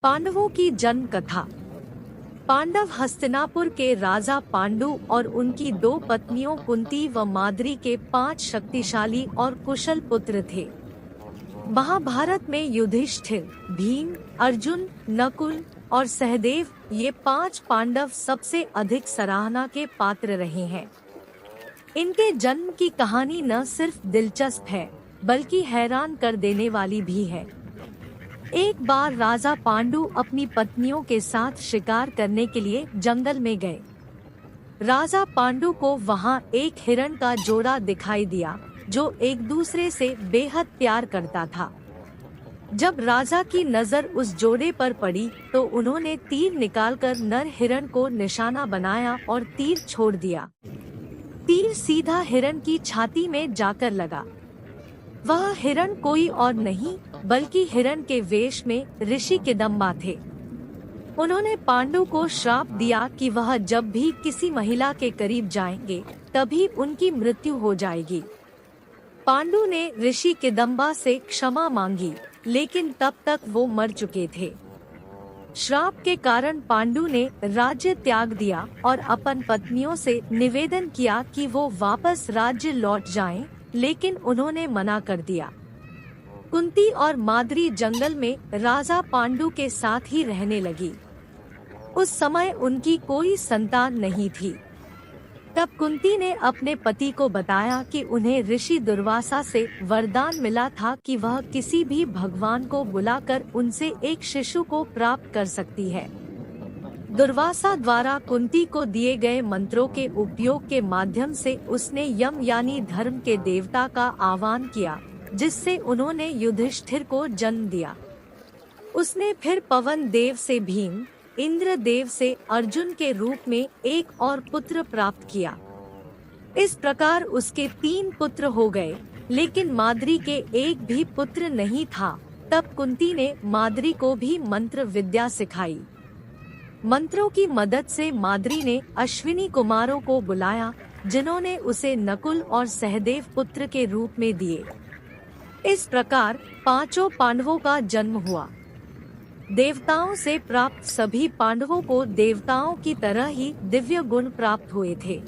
पांडवों की जन्म कथा। पांडव हस्तिनापुर के राजा पांडु और उनकी दो पत्नियों कुंती व माद्री के 5 शक्तिशाली और कुशल पुत्र थे। महाभारत में युधिष्ठिर, भीम, अर्जुन, नकुल और सहदेव ये 5 पांडव सबसे अधिक सराहना के पात्र रहे हैं। इनके जन्म की कहानी न सिर्फ दिलचस्प है बल्कि हैरान कर देने वाली भी है। एक बार राजा पांडु अपनी पत्नियों के साथ शिकार करने के लिए जंगल में गए। राजा पांडु को वहां एक हिरण का जोड़ा दिखाई दिया जो एक दूसरे से बेहद प्यार करता था। जब राजा की नजर उस जोड़े पर पड़ी तो उन्होंने तीर निकालकर नर हिरण को निशाना बनाया और तीर छोड़ दिया। तीर सीधा हिरण की छाती में जाकर लगा। वह हिरण कोई और नहीं बल्कि हिरण के वेश में ऋषि किदम्बा थे। उन्होंने पांडु को श्राप दिया कि वह जब भी किसी महिला के करीब जाएंगे तभी उनकी मृत्यु हो जाएगी। पांडु ने ऋषि किदम्बा से क्षमा मांगी, लेकिन तब तक वो मर चुके थे। श्राप के कारण पांडु ने राज्य त्याग दिया और अपन पत्नियों से निवेदन किया कि वो वापस राज्य लौट जाएं, लेकिन उन्होंने मना कर दिया। कुंती और माद्री जंगल में राजा पांडु के साथ ही रहने लगी। उस समय उनकी कोई संतान नहीं थी। तब कुंती ने अपने पति को बताया कि उन्हें ऋषि दुर्वासा से वरदान मिला था कि वह किसी भी भगवान को बुलाकर उनसे एक शिशु को प्राप्त कर सकती है। दुर्वासा द्वारा कुंती को दिए गए मंत्रों के उपयोग के माध्यम से उसने यम यानी धर्म के देवता का आह्वान किया, जिससे उन्होंने युधिष्ठिर को जन्म दिया। उसने फिर पवन देव से भीम, इंद्र देव से अर्जुन के रूप में एक और पुत्र प्राप्त किया। इस प्रकार उसके 3 पुत्र हो गए, लेकिन माद्री के एक भी पुत्र नहीं था। तब कुंती ने माद्री को भी मंत्र विद्या सिखाई। मंत्रों की मदद से माद्री ने अश्विनी कुमारों को बुलाया, जिन्होंने उसे नकुल और सहदेव पुत्र के रूप में दिए। इस प्रकार 5 पांडवों का जन्म हुआ। देवताओं से प्राप्त सभी पांडवों को देवताओं की तरह ही दिव्य गुण प्राप्त हुए थे।